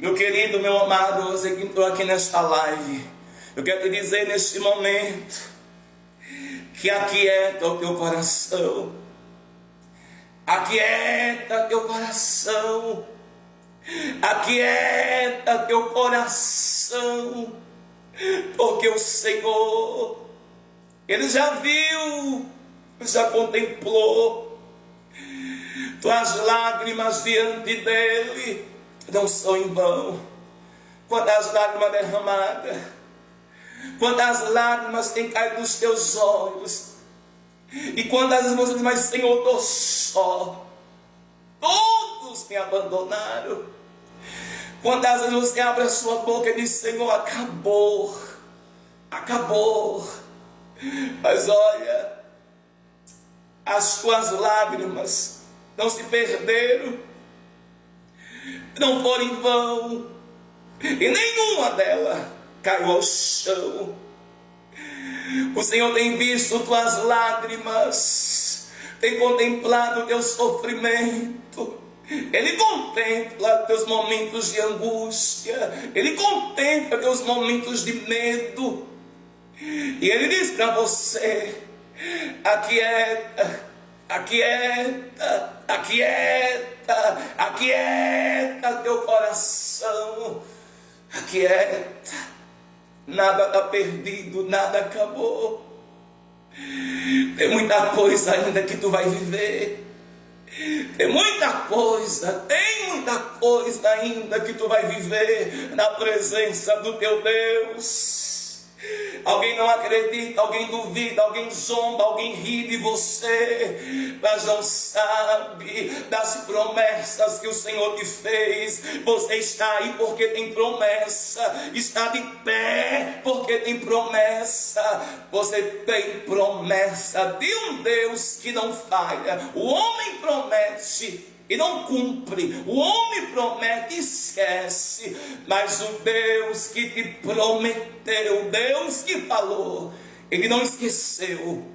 Meu querido, meu amado, você que entrou aqui nesta live, eu quero te dizer neste momento que aquieta o teu coração, aquieta teu coração, aquieta teu coração, porque o Senhor, Ele já viu, já contemplou, tuas lágrimas diante dEle não são em vão. Quantas lágrimas derramadas, quantas lágrimas têm caído dos teus olhos, e quantas vezes você diz, mas Senhor, estou só, todos me abandonaram. Quantas vezes você abre a sua boca e diz, Senhor, acabou, acabou. Mas olha, as tuas lágrimas não se perderam, não foram em vão, e nenhuma delas caiu ao chão. O Senhor tem visto tuas lágrimas, tem contemplado o teu sofrimento, Ele contempla teus momentos de angústia, Ele contempla teus momentos de medo, e Ele diz para você, aquieta, aquieta, aquieta, aquieta teu coração, aquieta. Nada está perdido, nada acabou. Tem muita coisa ainda que tu vai viver. Tem muita coisa ainda que tu vai viver na presença do teu Deus. Alguém não acredita, alguém duvida, alguém zomba, alguém ri de você, mas não sabe das promessas que o Senhor te fez. Você está aí porque tem promessa, está de pé porque tem promessa. Você tem promessa de um Deus que não falha. O homem promete e não cumpre, o homem promete e esquece, mas o Deus que te prometeu, o Deus que falou, Ele não esqueceu,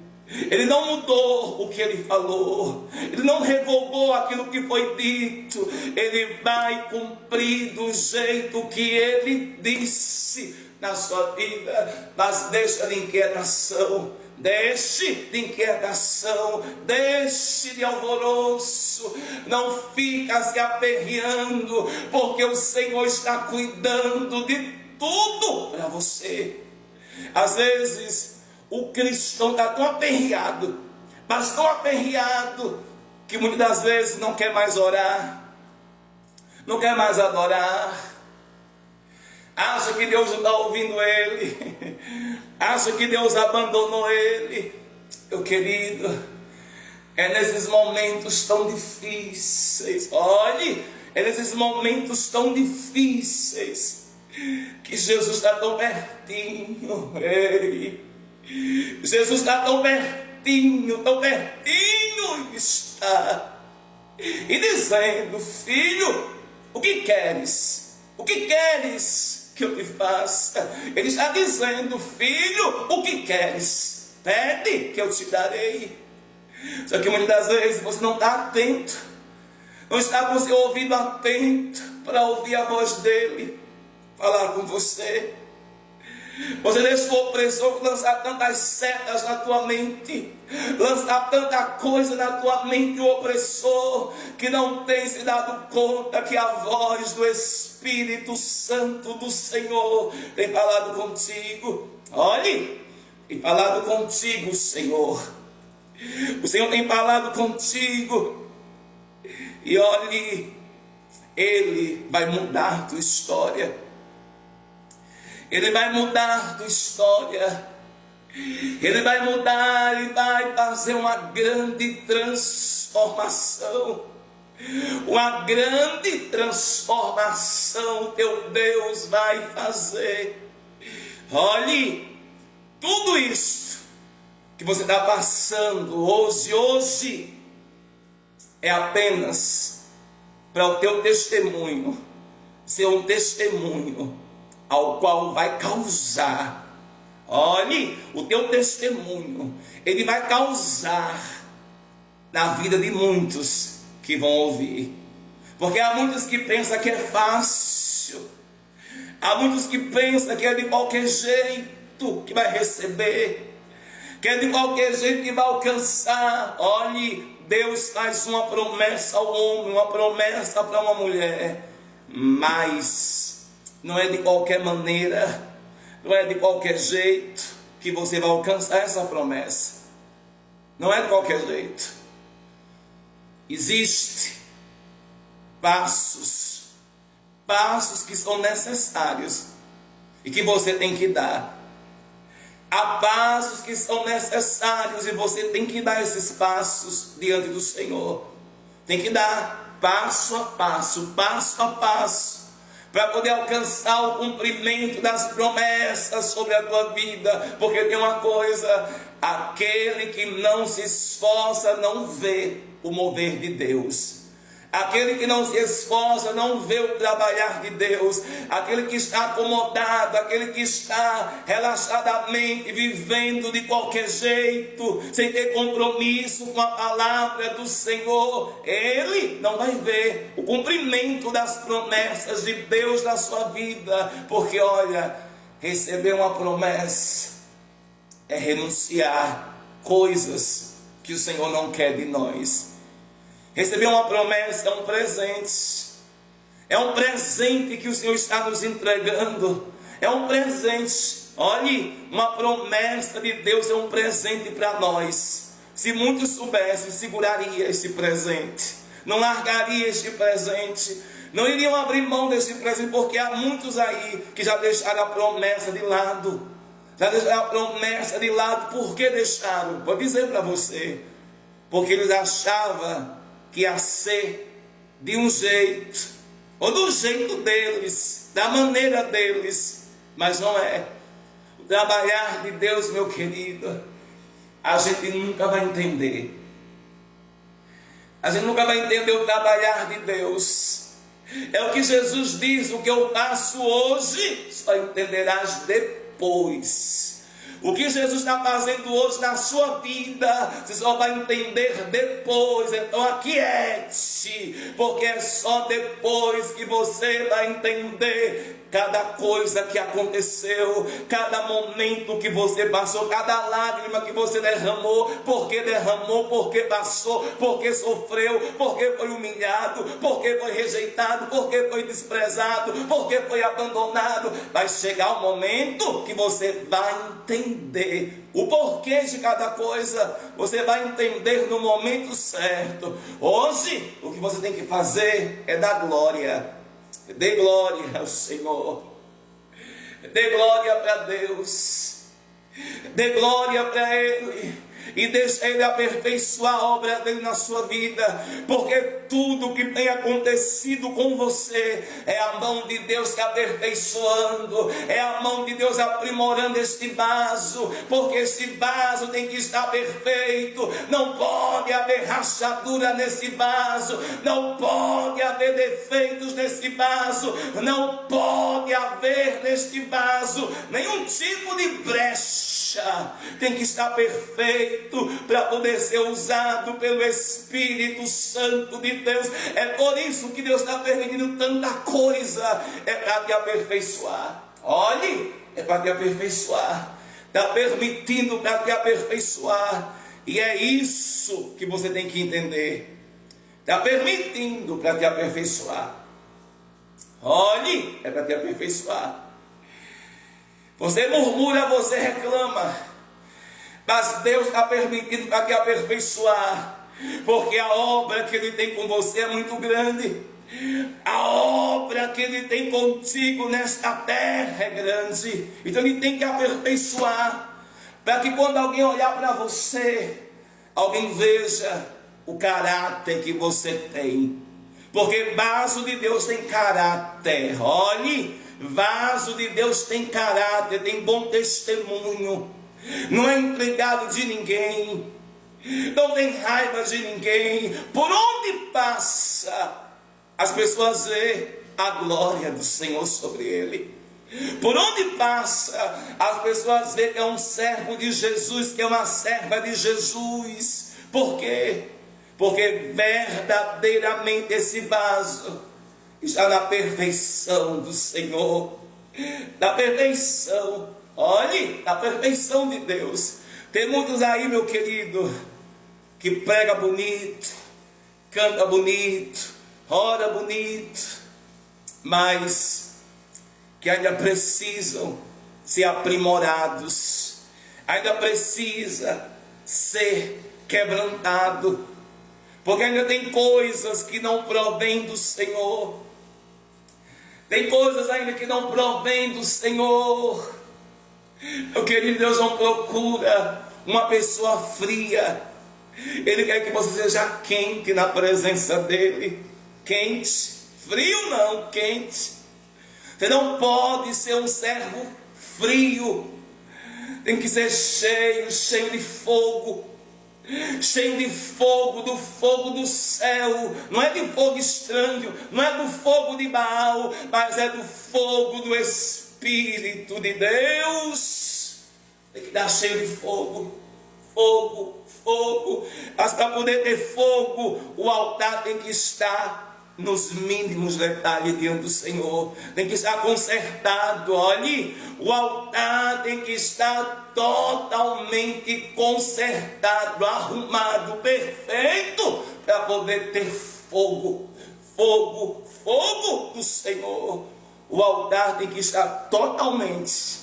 Ele não mudou o que Ele falou, Ele não revogou aquilo que foi dito, Ele vai cumprir do jeito que Ele disse na sua vida. Mas deixa de inquietação, deixe de inquietação, deixe de alvoroço, não fica se aperreando, porque o Senhor está cuidando de tudo para você. Às vezes o cristão está tão aperreado, mas tão aperreado, que muitas das vezes não quer mais orar, não quer mais adorar, acha que Deus não está ouvindo ele, acha que Deus abandonou ele. Meu querido, é nesses momentos tão difíceis, olhe, é nesses momentos tão difíceis que Jesus está tão pertinho. Ei, Jesus está tão pertinho está, e dizendo, filho, o que queres? O que queres que eu te faça? Ele está dizendo, filho, o que queres? Pede que eu te darei. Só que muitas das vezes você não está atento, não está com o seu ouvido atento para ouvir a voz dele falar com você. Você deixou o opressor lançar tantas setas na tua mente, lançar tanta coisa na tua mente, o opressor, que não tem se dado conta que a voz do Espírito Santo do Senhor tem falado contigo. Olhe, tem falado contigo, Senhor. O Senhor tem falado contigo. E olhe, Ele vai mudar a tua história. Ele vai mudar a tua história. Ele vai mudar, Ele vai fazer uma grande transformação. Uma grande transformação teu Deus vai fazer. Olhe, tudo isso que você está passando hoje é apenas para o teu testemunho ser um testemunho ao qual vai causar, olhe, o teu testemunho, ele vai causar na vida de muitos que vão ouvir. Porque há muitos que pensam que é fácil, fácil. Há muitos que pensam que é de qualquer jeito que vai receber, que é de qualquer jeito que vai alcançar. Olhe, Deus faz uma promessa ao homem, uma promessa para uma mulher, mas não é de qualquer maneira, não é de qualquer jeito que você vai alcançar essa promessa. Não é de qualquer jeito. Existem passos que são necessários e que você tem que dar. Há passos que são necessários e você tem que dar esses passos diante do Senhor. Tem que dar passo a passo, para poder alcançar o cumprimento das promessas sobre a tua vida. Porque tem uma coisa: aquele que não se esforça não vê o mover de Deus. Aquele que não se esforça não vê o trabalhar de Deus. Aquele que está acomodado, aquele que está relaxadamente vivendo de qualquer jeito, sem ter compromisso com a palavra do Senhor, ele não vai ver o cumprimento das promessas de Deus na sua vida. Porque olha, receber uma promessa é renunciar coisas que o Senhor não quer de nós. Receber uma promessa é um presente. É um presente que o Senhor está nos entregando. É um presente. Olhe, uma promessa de Deus é um presente para nós. Se muitos soubessem, seguraria este presente. Não largaria este presente. Não iriam abrir mão deste presente, porque há muitos aí que já deixaram a promessa de lado. Já deixaram a promessa de lado. Por que deixaram? Vou dizer para você. Porque eles achavam que ia ser de um jeito, ou do jeito deles, da maneira deles, mas não é. O trabalhar de Deus, meu querido, a gente nunca vai entender. A gente nunca vai entender o trabalhar de Deus. É o que Jesus diz: o que eu faço hoje, só entenderás depois. O que Jesus está fazendo hoje na sua vida, você só vai entender depois. Então aquiete, porque é só depois que você vai entender cada coisa que aconteceu, cada momento que você passou, cada lágrima que você derramou, porque passou, porque sofreu, porque foi humilhado, porque foi rejeitado, porque foi desprezado, porque foi abandonado. Vai chegar o momento que você vai entender o porquê de cada coisa. Você vai entender no momento certo. Hoje, o que você tem que fazer é dar glória. Dê glória ao Senhor. Dê glória para Deus. Dê glória para Ele. E deixe Ele aperfeiçoar a obra dele na sua vida. Porque tudo que tem acontecido com você é a mão de Deus se aperfeiçoando. É a mão de Deus aprimorando este vaso. Porque este vaso tem que estar perfeito. Não pode haver rachadura nesse vaso. Não pode haver defeitos nesse vaso. Não pode haver neste vaso nenhum tipo de brecha. Tem que estar perfeito para poder ser usado pelo Espírito Santo de Deus. É por isso que Deus está permitindo tanta coisa. É para te aperfeiçoar. Olhe, é para te aperfeiçoar. Está permitindo para te aperfeiçoar. E é isso que você tem que entender. Está permitindo para te aperfeiçoar. Olhe, é para te aperfeiçoar. Você murmura, você reclama, mas Deus está permitindo para te aperfeiçoar, porque a obra que Ele tem com você é muito grande. A obra que Ele tem contigo nesta terra é grande. Então Ele tem que aperfeiçoar, para que quando alguém olhar para você, alguém veja o caráter que você tem. Porque vaso de Deus tem caráter. Olhe, vaso de Deus tem caráter, tem bom testemunho, não é empregado de ninguém, não tem raiva de ninguém. Por onde passa, as pessoas veem a glória do Senhor sobre ele. Por onde passa, as pessoas veem que é um servo de Jesus, que é uma serva de Jesus. Por quê? Porque verdadeiramente esse vaso está na perfeição do Senhor, na perfeição, olhe, na perfeição de Deus. Tem muitos aí, meu querido, que prega bonito, canta bonito, ora bonito, mas que ainda precisam ser aprimorados, ainda precisa ser quebrantado, porque ainda tem coisas que não provém do Senhor, tem coisas ainda que não provém do Senhor. Meu querido, Deus não procura uma pessoa fria, Ele quer que você seja quente na presença dEle, quente, frio não, quente. Você não pode ser um servo frio, tem que ser cheio de fogo, do fogo do céu. Não é de fogo estranho, não é do fogo de Baal, mas é do fogo do Espírito de Deus. Tem que estar cheio de fogo. Mas para poder ter fogo, o altar tem que estar nos mínimos detalhes diante do Senhor, tem que estar consertado. Olhe, o altar tem que estar totalmente consertado, arrumado, perfeito, para poder ter fogo do Senhor. O altar tem que estar totalmente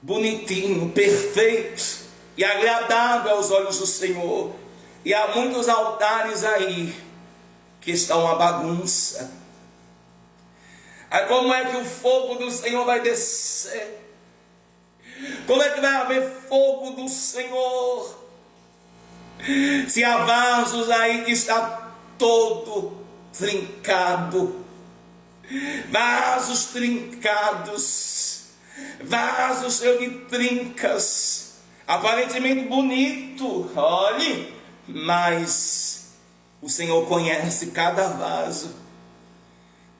bonitinho, perfeito e agradável aos olhos do Senhor. E há muitos altares aí que estão uma bagunça. Aí como é que o fogo do Senhor vai descer? Como é que vai haver fogo do Senhor se há vasos aí que está todo trincado, vasos trincados, vasos cheios de trincas, aparentemente bonito, olhe, mas o Senhor conhece cada vaso,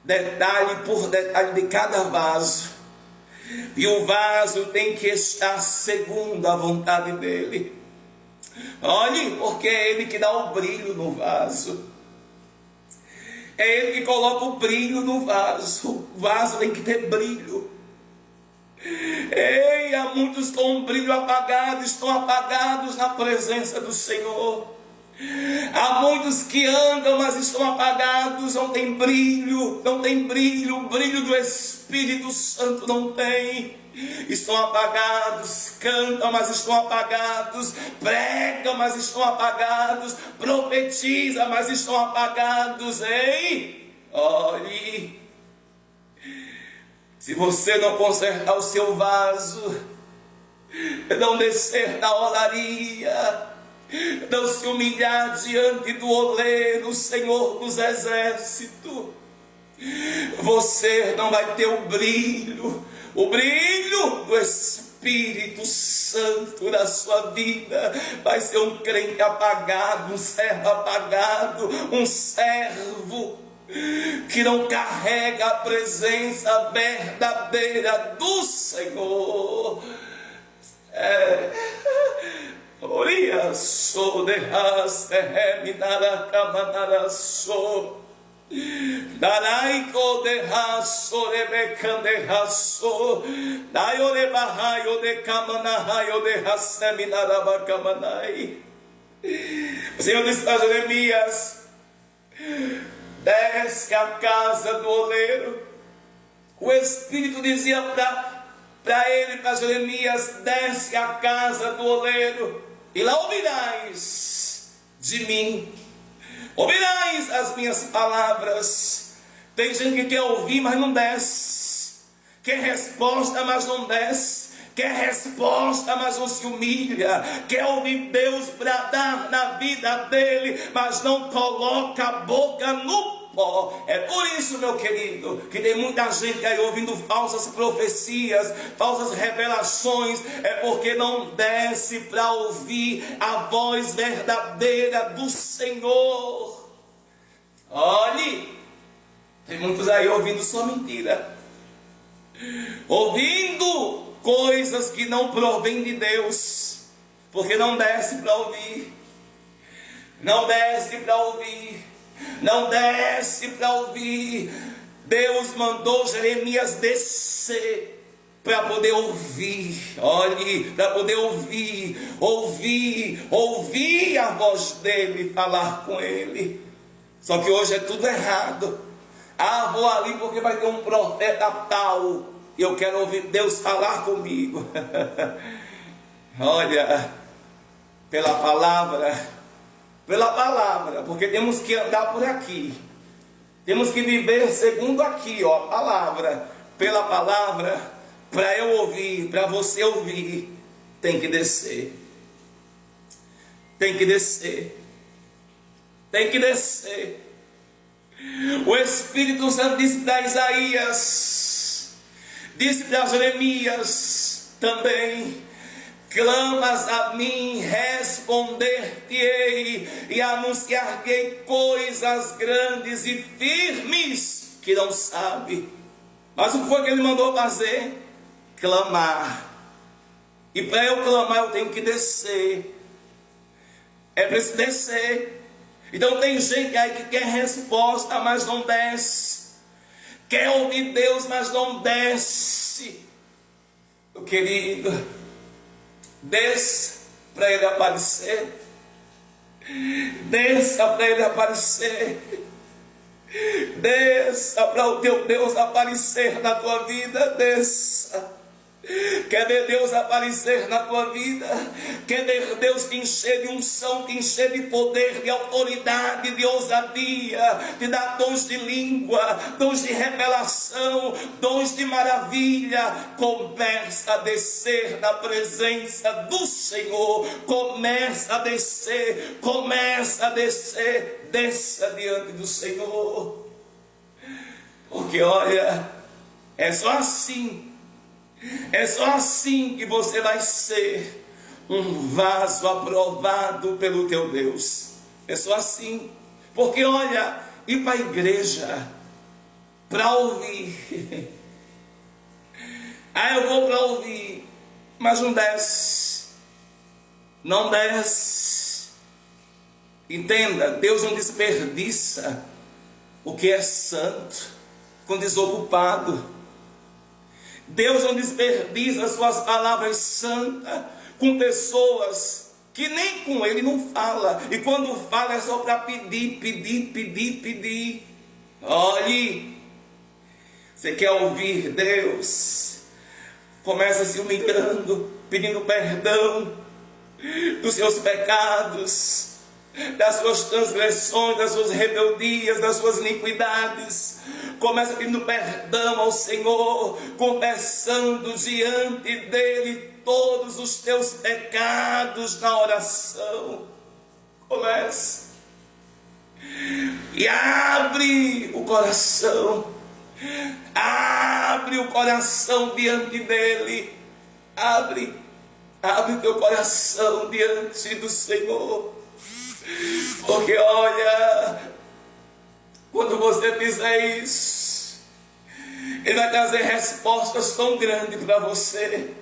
detalhe por detalhe de cada vaso, e o vaso tem que estar segundo a vontade dEle. Olhe, porque é Ele que dá o brilho no vaso, é Ele que coloca o brilho no vaso. O vaso tem que ter brilho. Ei, há muitos com o brilho apagado, estão apagados na presença do Senhor. Há muitos que andam, mas estão apagados, não tem brilho, o brilho do Espírito Santo não tem. Estão apagados, cantam, mas estão apagados, pregam, mas estão apagados, profetizam, mas estão apagados. Ei, olhe, se você não consertar o seu vaso, não descer da olaria, não se humilhar diante do oleiro, o Senhor dos exércitos, você não vai ter o brilho do Espírito Santo na sua vida. Vai ser um crente apagado, um servo apagado, um servo que não carrega a presença verdadeira do Senhor. Oria so de haste heminara kamanara so daraiko de haso rebekande haso dayore bahayo de kamanahayo de haseminara bakamanai. O Senhor disse para Jeremias: desce à casa do oleiro. O Espírito dizia para ele, para Jeremias: desce à casa do oleiro, e lá ouvirás de mim, ouvirás as minhas palavras. Tem gente que quer ouvir, mas não desce, quer resposta, mas não desce, quer resposta, mas não se humilha, quer ouvir Deus bradar na vida dele, mas não coloca a boca no pó. É por isso, meu querido, que tem muita gente aí ouvindo falsas profecias, falsas revelações. É porque não desce para ouvir a voz verdadeira do Senhor. Olhe, tem muitos aí ouvindo só mentira, ouvindo coisas que não provêm de Deus, porque não desce para ouvir, não desce para ouvir. Não desce para ouvir. Deus mandou Jeremias descer para poder ouvir, olhe, para poder ouvir a voz dele, falar com ele. Só que hoje é tudo errado. Ah, vou ali porque vai ter um profeta tal, e eu quero ouvir Deus falar comigo. Olha, pela palavra, porque temos que andar por aqui. Temos que viver segundo aqui, ó, a palavra. Pela palavra, para eu ouvir, para você ouvir, tem que descer. Tem que descer. Tem que descer. O Espírito Santo disse para Isaías, disse para Jeremias também: clamas a mim, responder-te-ei e anunciar-te-ei coisas grandes e firmes que não sabe. Mas o que foi que ele mandou fazer? Clamar. E para eu clamar eu tenho que descer. É preciso descer. Então tem gente aí que quer resposta, mas não desce. Quer ouvir Deus, mas não desce. Meu querido, desça para ele aparecer. Desça para ele aparecer. Desça para o teu Deus aparecer na tua vida. Desça. Quer ver Deus aparecer na tua vida? Quer ver Deus te encher de unção, te encher de poder, de autoridade, de ousadia, te dar dons de língua, dons de revelação, dons de maravilha? Começa a descer na presença do Senhor. Começa a descer, desça diante do Senhor. Porque olha, é só assim que você vai ser um vaso aprovado pelo teu Deus. É só assim. Porque olha, ir para a igreja para ouvir. Ah, eu vou para ouvir, mas não desce. Não desce. Entenda, Deus não desperdiça o que é santo com desocupado. Deus não desperdiça as suas palavras santas com pessoas que nem com Ele não fala. E quando fala é só para pedir. Olhe, você quer ouvir Deus? Começa se humilhando, pedindo perdão dos seus pecados, das suas transgressões, das suas rebeldias, das suas iniquidades. Começa pedindo perdão ao Senhor, confessando diante dele todos os teus pecados na oração. Começa e abre o coração. Abre o coração diante dele. Abre teu coração diante do Senhor. Porque olha, quando você fizer isso, Ele vai trazer respostas tão grandes para você.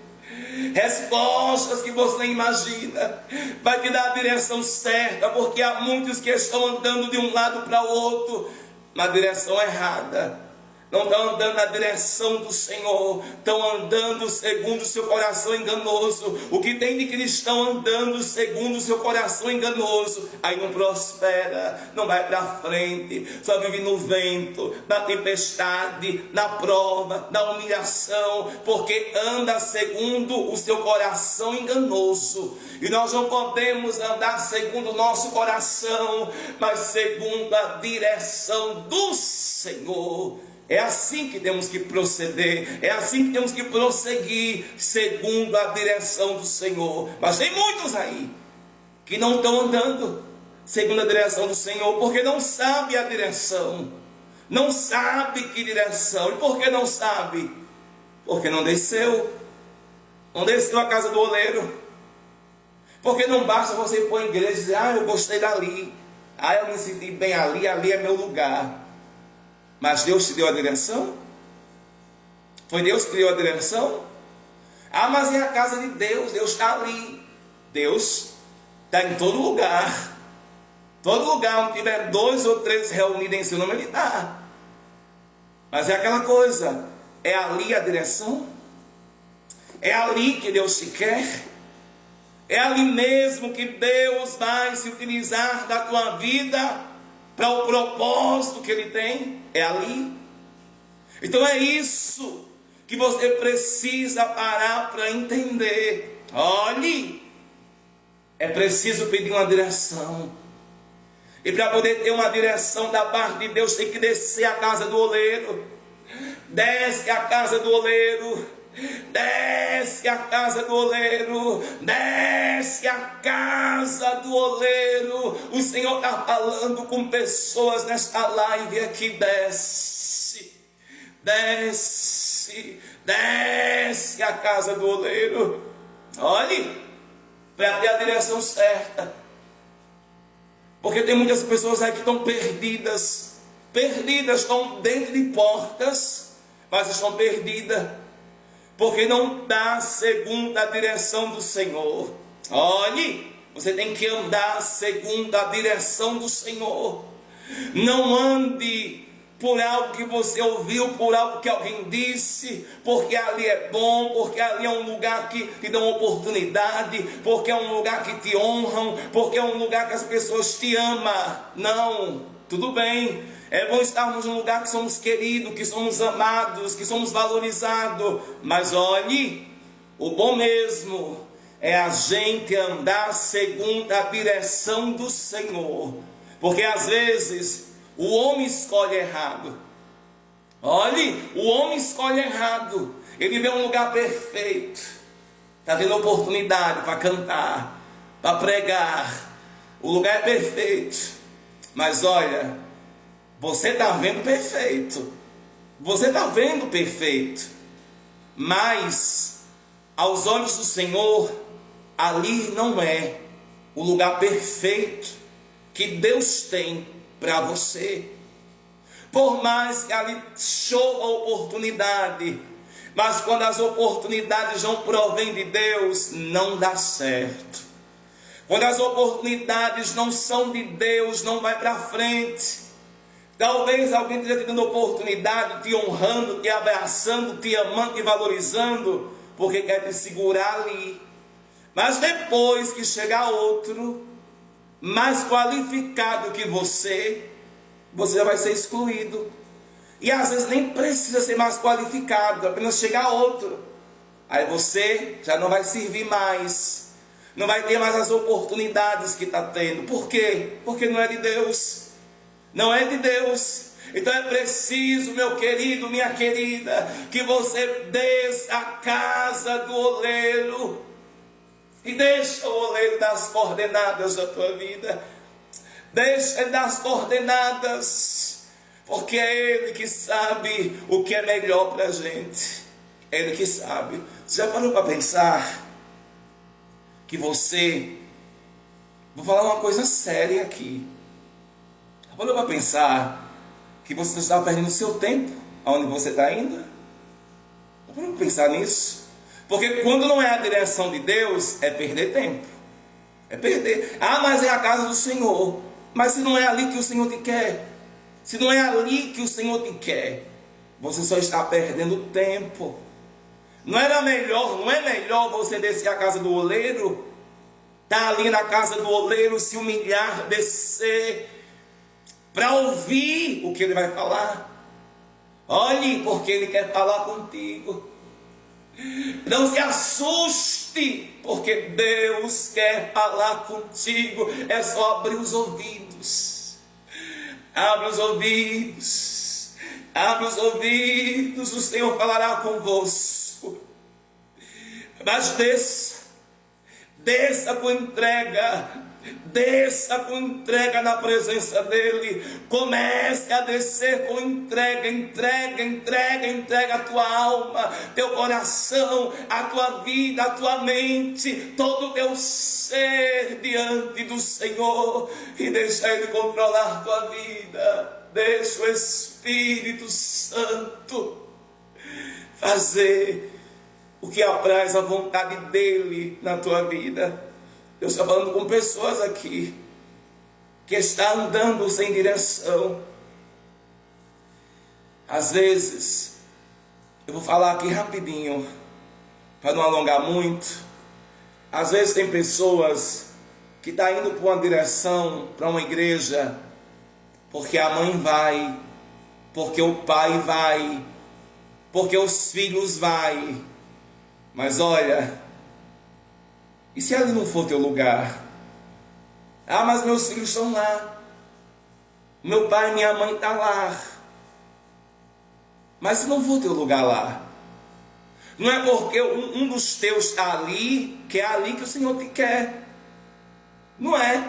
Respostas que você nem imagina. Vai te dar a direção certa, porque há muitos que estão andando de um lado para o outro na direção errada. Não estão andando na direção do Senhor, estão andando segundo o seu coração enganoso. O que tem de cristão andando segundo o seu coração enganoso, aí não prospera, não vai para frente, só vive no vento, na tempestade, na prova, na humilhação, porque anda segundo o seu coração enganoso. E nós não podemos andar segundo o nosso coração, mas segundo a direção do Senhor. É assim que temos que proceder, é assim que temos que prosseguir, segundo a direção do Senhor. Mas tem muitos aí que não estão andando segundo a direção do Senhor, porque não sabe a direção, não sabe que direção. E por que não sabe? Porque não desceu à casa do oleiro. Porque não basta você ir para a igreja e dizer: ah, eu gostei dali, ah, eu me senti bem ali, ali é meu lugar. Mas Deus te deu a direção? Foi Deus que deu a direção? Ah, mas é a casa de Deus, Deus está ali. Deus está em todo lugar. Todo lugar onde tiver 2 ou 3 reunidos em seu nome, Ele está. Mas é aquela coisa, é ali a direção? É ali que Deus te quer? É ali mesmo que Deus vai se utilizar da tua vida para o propósito que Ele tem? É ali. Então é isso que você precisa parar para entender. Olhe, é preciso pedir uma direção. E para poder ter uma direção da parte de Deus, tem que descer a casa do oleiro. Desce a casa do oleiro. Desce a casa do oleiro. Desce a casa do oleiro. O Senhor está falando com pessoas nesta live aqui. Desce. Desce. Desce a casa do oleiro. Olhe, para ter a direção certa. Porque tem muitas pessoas aí que estão perdidas. Perdidas, estão dentro de portas, mas estão perdidas. Porque não dá segundo a direção do Senhor. Olhe, você tem que andar segundo a direção do Senhor. Não ande por algo que você ouviu, por algo que alguém disse, porque ali é bom, porque ali é um lugar que te dão oportunidade, porque é um lugar que te honram, porque é um lugar que as pessoas te amam. Não, tudo bem, é bom estarmos num lugar que somos queridos, que somos amados, que somos valorizados, mas olhe, o bom mesmo é a gente andar segundo a direção do Senhor, porque às vezes o homem escolhe errado. Olhe, o homem escolhe errado. Ele vê um lugar perfeito, está tendo oportunidade para cantar, para pregar. O lugar é perfeito, mas olha, você está vendo perfeito. Você está vendo perfeito, mas aos olhos do Senhor, ali não é o lugar perfeito que Deus tem para você. Por mais que ali show a oportunidade, mas quando as oportunidades não provêm de Deus, não dá certo. Quando as oportunidades não são de Deus, não vai para frente. Talvez alguém esteja te dando oportunidade, te honrando, te abraçando, te amando, te valorizando, porque quer te segurar ali. Mas depois que chegar outro mais qualificado que você já vai ser excluído. E às vezes nem precisa ser mais qualificado, apenas chegar outro. Aí você já não vai servir mais, não vai ter mais as oportunidades que está tendo. Por quê? Porque não é de Deus. Não é de Deus. Então é preciso, meu querido, minha querida, que você desça a casa do oleiro e deixa o oleiro dar as coordenadas da tua vida. Deixa ele dar as coordenadas, porque é Ele que sabe o que é melhor para a gente. É Ele que sabe. Você já parou para pensar que você... Vou falar uma coisa séria aqui. Já parou para pensar que você está perdendo o seu tempo aonde você está indo? Já parou para pensar nisso? Porque quando não é a direção de Deus, é perder tempo. É perder. Ah, mas é a casa do Senhor. Mas se não é ali que o Senhor te quer, se não é ali que o Senhor te quer, você só está perdendo tempo. Não é melhor você descer a casa do oleiro, estar ali na casa do oleiro, se humilhar, descer, para ouvir o que ele vai falar? Olhe, porque ele quer falar contigo. Não se assuste, porque Deus quer falar contigo. É só abrir os ouvidos. Abre os ouvidos. Abre os ouvidos. O Senhor falará convosco. Mas desça com entrega. Desça com entrega na presença dEle. Comece a descer com entrega. Entrega a tua alma, teu coração, a tua vida, a tua mente, todo o teu ser diante do Senhor, e deixa Ele controlar a tua vida. Deixa o Espírito Santo fazer o que apraz a vontade dEle na tua vida. Eu estou falando com pessoas aqui que está andando sem direção. Às vezes, eu vou falar aqui rapidinho, para não alongar muito. Às vezes tem pessoas que estão indo para uma direção, para uma igreja, porque a mãe vai, porque o pai vai, porque os filhos vai. Mas olha, e se ali não for teu lugar? Ah, mas meus filhos estão lá, meu pai e minha mãe estão lá. Mas se não for teu lugar lá, não é porque um dos teus está ali, que é ali que o Senhor te quer. Não é.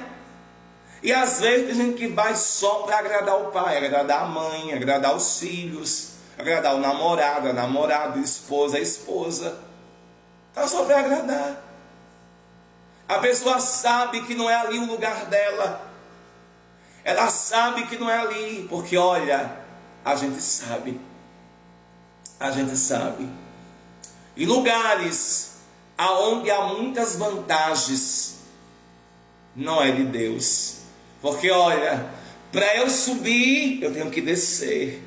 E às vezes tem gente que vai só para agradar o pai, agradar a mãe, agradar os filhos, agradar o namorado, a namorada, a esposa. Está só para agradar. A pessoa sabe que não é ali o lugar dela. Ela sabe que não é ali, porque olha, a gente sabe. A gente sabe. Em lugares aonde há muitas vantagens, não é de Deus. Porque olha, para eu subir, eu tenho que descer.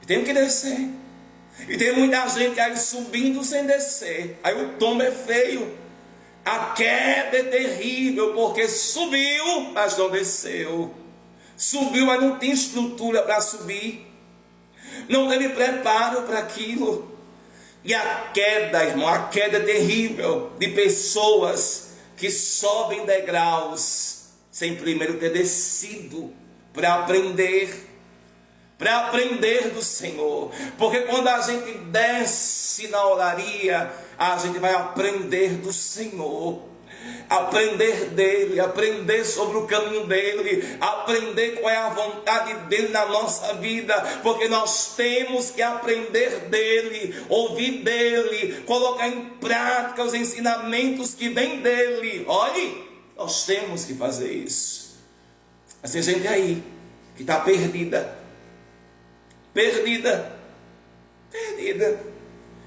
Eu tenho que descer. E tem muita gente aí subindo sem descer. Aí o tombo é feio. A queda é terrível, porque subiu, mas não desceu. Subiu, mas não tem estrutura para subir. Não teve preparo para aquilo. E a queda, irmão, a queda é terrível de pessoas que sobem degraus sem primeiro ter descido para aprender do Senhor. Porque quando a gente desce na oraria, a gente vai aprender do Senhor. Aprender dele, aprender sobre o caminho dele, aprender qual é a vontade dele na nossa vida, porque nós temos que aprender dele, ouvir dele, colocar em prática os ensinamentos que vêm dele. Olhe, nós temos que fazer isso. Mas tem gente aí que está perdida.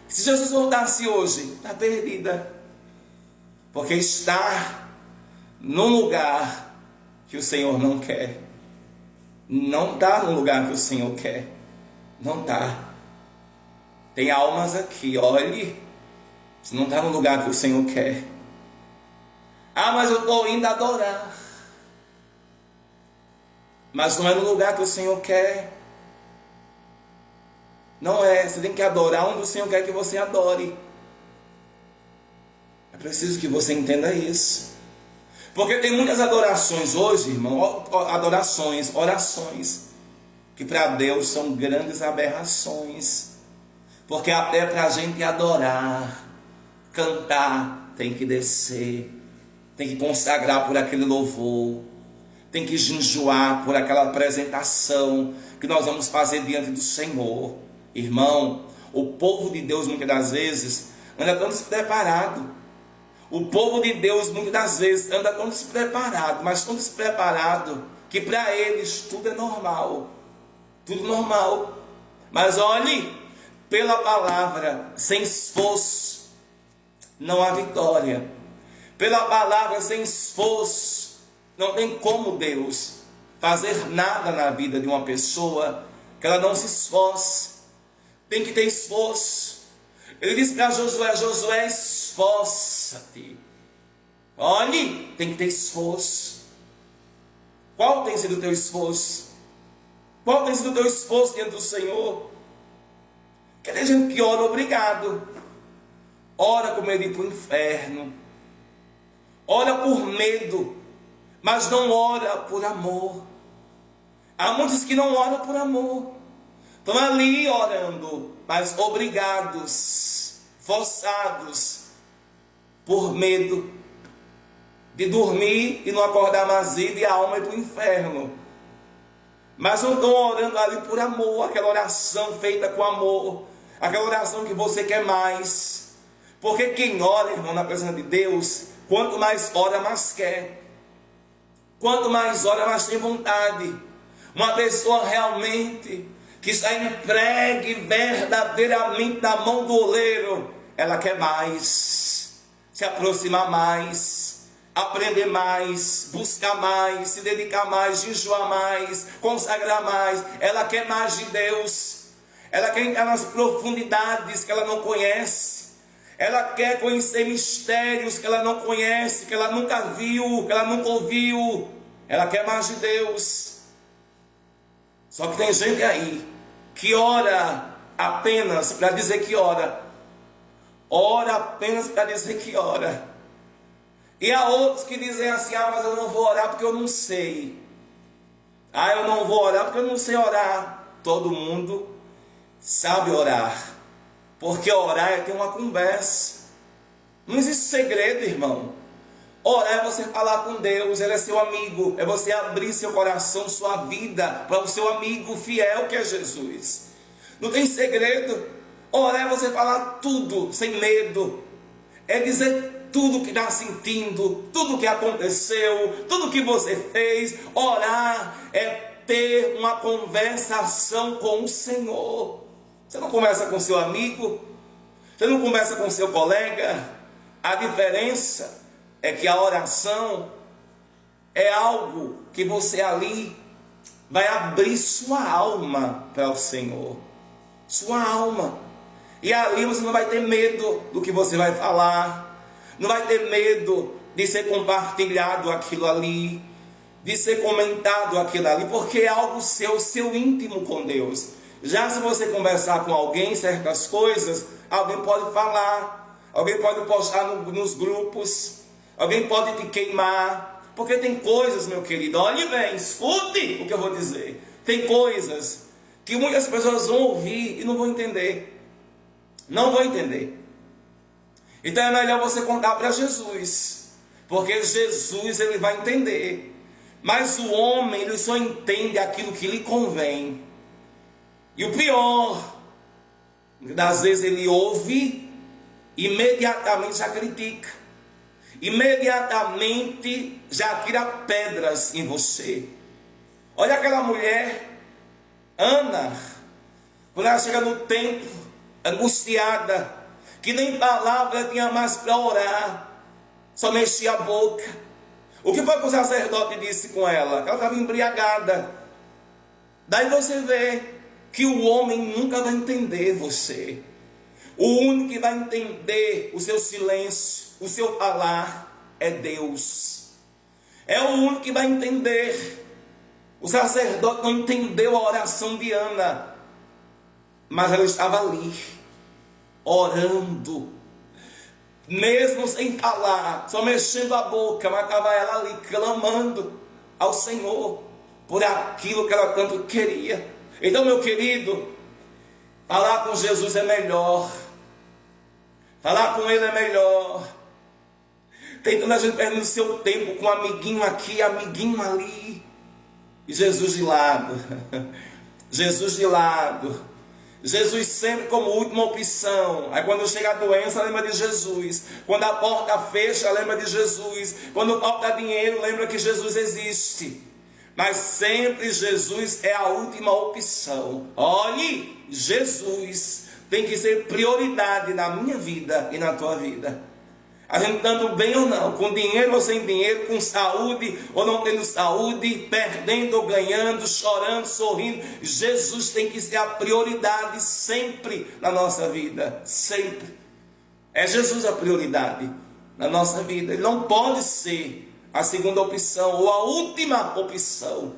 Se Jesus voltasse hoje, está perdida. Porque está num lugar que o Senhor não quer. Não está no lugar que o Senhor quer. Não está. Tem almas aqui, olhe. Você não está no lugar que o Senhor quer. Ah, mas eu estou indo adorar. Mas não é no lugar que o Senhor quer. Não é. Você tem que adorar onde o Senhor quer que você adore. É preciso que você entenda isso. Porque tem muitas adorações hoje, irmão, orações, que para Deus são grandes aberrações. Porque até para a gente adorar, cantar, tem que descer, tem que consagrar por aquele louvor, tem que jejuar por aquela apresentação que nós vamos fazer diante do Senhor. Irmão, o povo de Deus muitas das vezes anda tão despreparado. O povo de Deus muitas das vezes anda tão despreparado, mas tão despreparado, que para eles tudo é normal. Tudo normal. Mas olhe, pela palavra, sem esforço, não há vitória. Pela palavra, sem esforço, não tem como Deus fazer nada na vida de uma pessoa que ela não se esforce. Tem que ter esforço. Ele disse para Josué: Josué, esforça-te. Olhe, tem que ter esforço. Qual tem sido o teu esforço? Qual tem sido o teu esforço diante do Senhor? Porque tem gente que ora obrigado. Ora com medo de ir para o inferno. Ora por medo, mas não ora por amor. Há muitos que não oram por amor. Estão ali orando, mas obrigados, forçados, por medo de dormir e não acordar mais e a alma ir para o inferno. Mas não estão orando ali por amor, aquela oração feita com amor, aquela oração que você quer mais. Porque quem ora, irmão, na presença de Deus, quanto mais ora, mais quer. Quanto mais ora, mais tem vontade. Uma pessoa realmente que está entregue verdadeiramente na mão do oleiro, ela quer mais, se aproximar mais, aprender mais, buscar mais, se dedicar mais, jejuar mais, consagrar mais. Ela quer mais de Deus. Ela quer entrar nas profundidades que ela não conhece. Ela quer conhecer mistérios que ela não conhece, que ela nunca viu, que ela nunca ouviu. Ela quer mais de Deus. Só que tem gente aí que ora apenas para dizer que ora. Ora apenas para dizer que ora. E há outros que dizem assim: ah, mas eu não vou orar porque eu não sei. Ah, eu não vou orar porque eu não sei orar. Todo mundo sabe orar. Porque orar é ter uma conversa. Não existe segredo, irmão. Orar é você falar com Deus. Ele é seu amigo. É você abrir seu coração, sua vida para o seu amigo fiel que é Jesus. Não tem segredo. Orar é você falar tudo sem medo. É dizer tudo o que está sentindo, tudo o que aconteceu, tudo o que você fez. Orar é ter uma conversação com o Senhor. Você não conversa com seu amigo, você não conversa com seu colega. A diferença é que a oração é algo que você ali vai abrir sua alma para o Senhor. Sua alma. E ali você não vai ter medo do que você vai falar. Não vai ter medo de ser compartilhado aquilo ali, de ser comentado aquilo ali, porque é algo seu íntimo com Deus. Já se você conversar com alguém certas coisas, alguém pode falar, alguém pode postar nos grupos, alguém pode te queimar, porque tem coisas, meu querido, olhe bem, escute o que eu vou dizer. Tem coisas que muitas pessoas vão ouvir e não vão entender. Não vão entender. Então é melhor você contar para Jesus, porque Jesus ele vai entender. Mas o homem ele só entende aquilo que lhe convém. E o pior, das vezes ele ouve, imediatamente já critica, imediatamente já tira pedras em você. Olha aquela mulher, Ana, quando ela chega no templo, angustiada, que nem palavra tinha mais para orar, só mexia a boca. O que foi que o sacerdote disse com ela? Que ela estava embriagada. Daí você vê que o homem nunca vai entender você. O único que vai entender o seu silêncio, o seu falar, é Deus. É o único que vai entender. O sacerdote não entendeu a oração de Ana, mas ela estava ali, orando, mesmo sem falar, só mexendo a boca, mas estava ela ali, clamando ao Senhor, por aquilo que ela tanto queria. Então, meu querido, falar com Jesus é melhor, falar com Ele é melhor. Tem tanta gente perdendo seu tempo com um amiguinho aqui, amiguinho ali, e Jesus de lado, Jesus de lado, Jesus sempre como última opção. Aí quando chega a doença, lembra de Jesus. Quando a porta fecha, lembra de Jesus. Quando falta dinheiro, lembra que Jesus existe. Mas sempre Jesus é a última opção. Olhe, Jesus tem que ser prioridade na minha vida e na tua vida. A gente estando bem ou não, com dinheiro ou sem dinheiro, com saúde ou não tendo saúde, perdendo ou ganhando, chorando, sorrindo, Jesus tem que ser a prioridade sempre na nossa vida, sempre. É Jesus a prioridade na nossa vida. Ele não pode ser a segunda opção ou a última opção,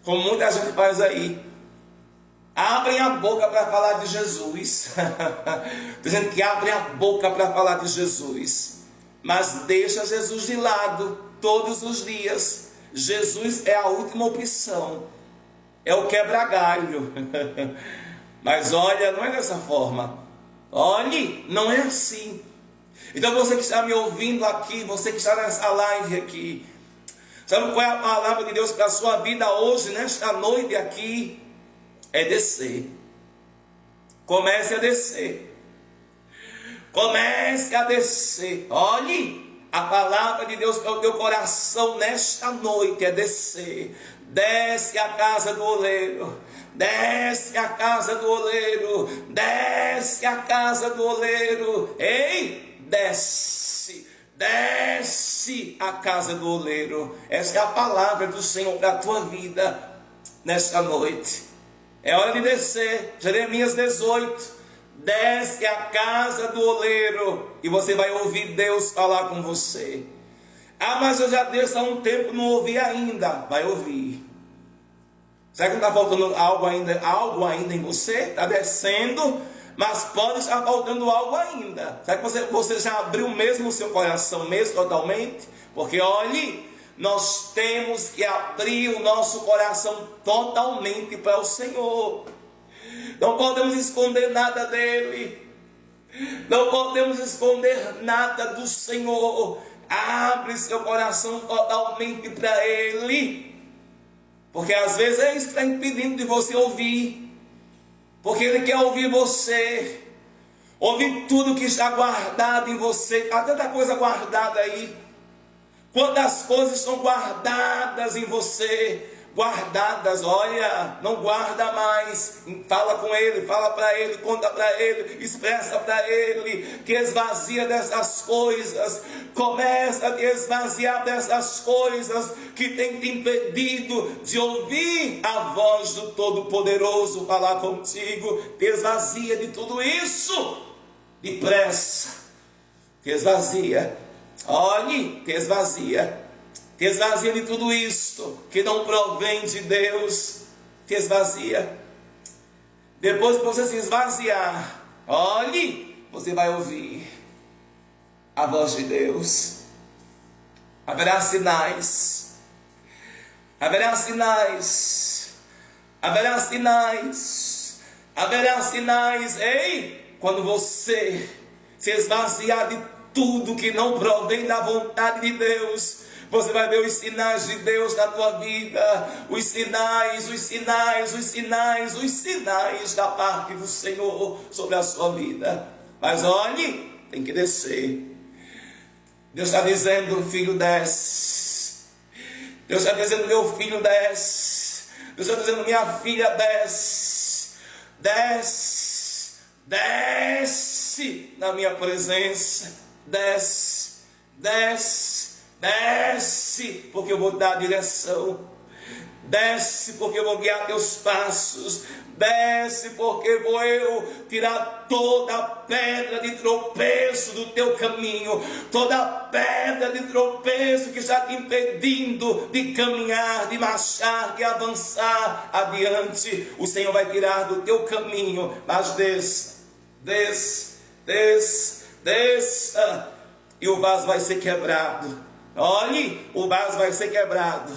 como muita gente faz aí. Abrem a boca para falar de Jesus. Tem gente que abre a boca para falar de Jesus, mas deixa Jesus de lado todos os dias. Jesus é a última opção, é o quebra-galho. Mas olha, não é dessa forma. Olhe, não é assim. Então você que está me ouvindo aqui, você que está nessa live aqui, sabe qual é a palavra de Deus para a sua vida hoje, nesta noite aqui? É descer. Comece a descer. Comece a descer. Olhe, a palavra de Deus para o teu coração nesta noite é descer. Desce a casa do oleiro. Desce a casa do oleiro. Desce a casa do oleiro. Ei, desce. Desce. a casa do oleiro. Essa é a palavra do Senhor para a tua vida nesta noite. É hora de descer. Jeremias 18. Desce à casa do oleiro e você vai ouvir Deus falar com você. Ah, mas eu já desço há um tempo, não ouvi ainda. Vai ouvir. Será que não está faltando algo ainda em você? Está descendo, mas pode estar faltando algo ainda. Será que você já abriu mesmo o seu coração, mesmo totalmente? Porque olhe, nós temos que abrir o nosso coração totalmente para o Senhor. Não podemos esconder nada dele. Não podemos esconder nada do Senhor. Abre seu coração totalmente para ele. Porque às vezes é isso que está impedindo de você ouvir. Porque ele quer ouvir você. Ouvir tudo que está guardado em você. Há tanta coisa guardada aí. Quantas coisas são guardadas em você. Guardadas, olha, não guarda mais. Fala com ele, fala para ele, conta para ele, expressa para ele, que esvazia dessas coisas. Começa a esvaziar dessas coisas que tem te impedido de ouvir a voz do Todo-Poderoso falar contigo. Te esvazia de tudo isso, depressa. Te esvazia, olhe, te esvazia. Te esvazia de tudo isto que não provém de Deus. Te esvazia. Depois que você se esvaziar, olhe, você vai ouvir a voz de Deus. Haverá sinais. Haverá sinais. Haverá sinais. Haverá sinais. Ei, quando você se esvaziar de tudo que não provém da vontade de Deus, você vai ver os sinais de Deus na tua vida. Os sinais, os sinais, os sinais, os sinais da parte do Senhor sobre a sua vida. Mas olhe, tem que descer. Deus está dizendo, filho, desce. Deus está dizendo, meu filho, desce. Deus está dizendo, minha filha, desce. Desce. Desce na minha presença. Desce. Desce. Desce, porque eu vou dar a direção. Desce, porque eu vou guiar teus passos. Desce, porque vou eu tirar toda a pedra de tropeço do teu caminho. Toda a pedra de tropeço que está te impedindo de caminhar, de marchar, de avançar adiante. O Senhor vai tirar do teu caminho. Mas desça, desça, desça, desça. E o vaso vai ser quebrado. Olhe, o vaso vai ser quebrado.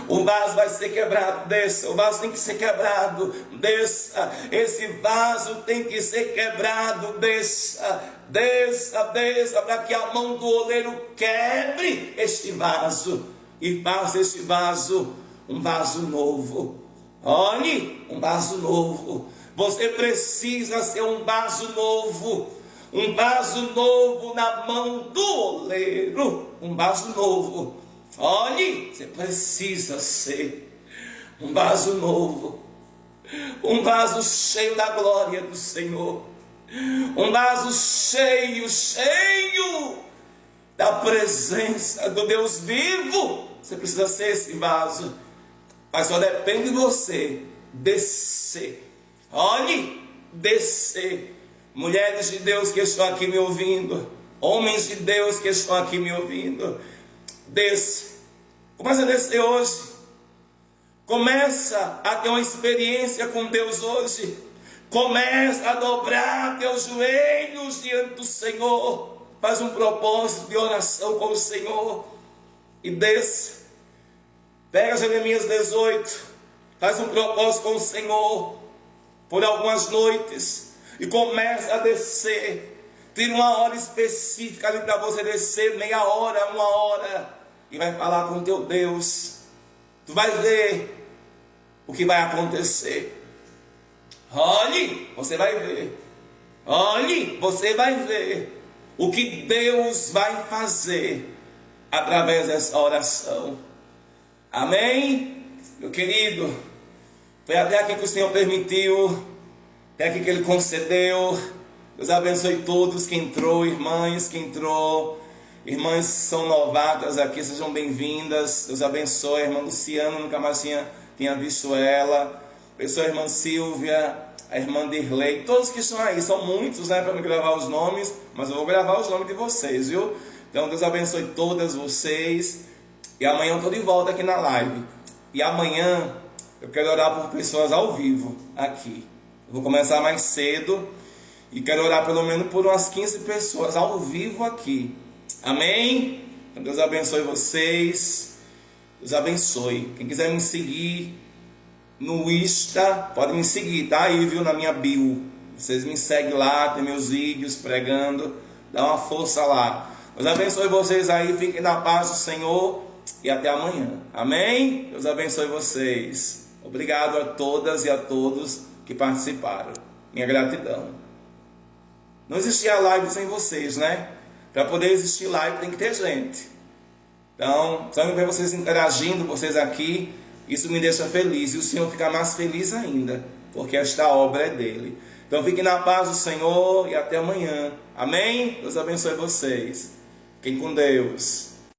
O vaso vai ser quebrado. Desça, o vaso tem que ser quebrado. Desça, esse vaso tem que ser quebrado. Desça, desça, desça, para que a mão do oleiro quebre este vaso e faça este vaso um vaso novo. Olhe, um vaso novo. Você precisa ser um vaso novo. Um vaso novo na mão do oleiro. Um vaso novo. Olhe, você precisa ser um vaso novo. Um vaso cheio da glória do Senhor. Um vaso cheio, cheio da presença do Deus vivo. Você precisa ser esse vaso. Mas só depende de você descer. Olhe, descer. Mulheres de Deus que estão aqui me ouvindo, homens de Deus que estão aqui me ouvindo, desce. Começa a descer hoje. Começa a ter uma experiência com Deus hoje. Começa a dobrar teus joelhos diante do Senhor. Faz um propósito de oração com o Senhor e desce. Pega Jeremias 18, faz um propósito com o Senhor por algumas noites. E começa a descer. Tira uma hora específica ali para você descer. Meia hora, 1 hora. E vai falar com o teu Deus. Tu vai ver o que vai acontecer. Olhe, você vai ver. Olhe, você vai ver o que Deus vai fazer através dessa oração. Amém? Meu querido, foi até aqui que o Senhor permitiu. É aqui que Ele concedeu. Deus abençoe todos que entrou, irmãs que entrou. Irmãs são novatas aqui, sejam bem-vindas. Deus abençoe. A irmã Luciana, nunca mais tinha visto ela. Abençoe a irmã Silvia, a irmã Dirley, todos que estão aí, são muitos, né, para não gravar os nomes, mas eu vou gravar os nomes de vocês, viu? Então Deus abençoe todas vocês. E amanhã eu estou de volta aqui na live. E amanhã eu quero orar por pessoas ao vivo aqui. Eu vou começar mais cedo e quero orar pelo menos por umas 15 pessoas ao vivo aqui. Amém? Então Deus abençoe vocês. Deus abençoe. Quem quiser me seguir no Insta, pode me seguir, tá aí, viu, na minha bio. Vocês me seguem lá, tem meus vídeos pregando. Dá uma força lá. Deus abençoe vocês aí, fiquem na paz do Senhor e até amanhã. Amém? Deus abençoe vocês. Obrigado a todas e a todos que participaram. Minha gratidão. Não existia live sem vocês, né? Para poder existir live tem que ter gente. Então, só me ver vocês interagindo, vocês aqui, isso me deixa feliz. E o Senhor fica mais feliz ainda, porque esta obra é dele. Então fiquem na paz do Senhor e até amanhã. Amém? Deus abençoe vocês. Fiquem com Deus.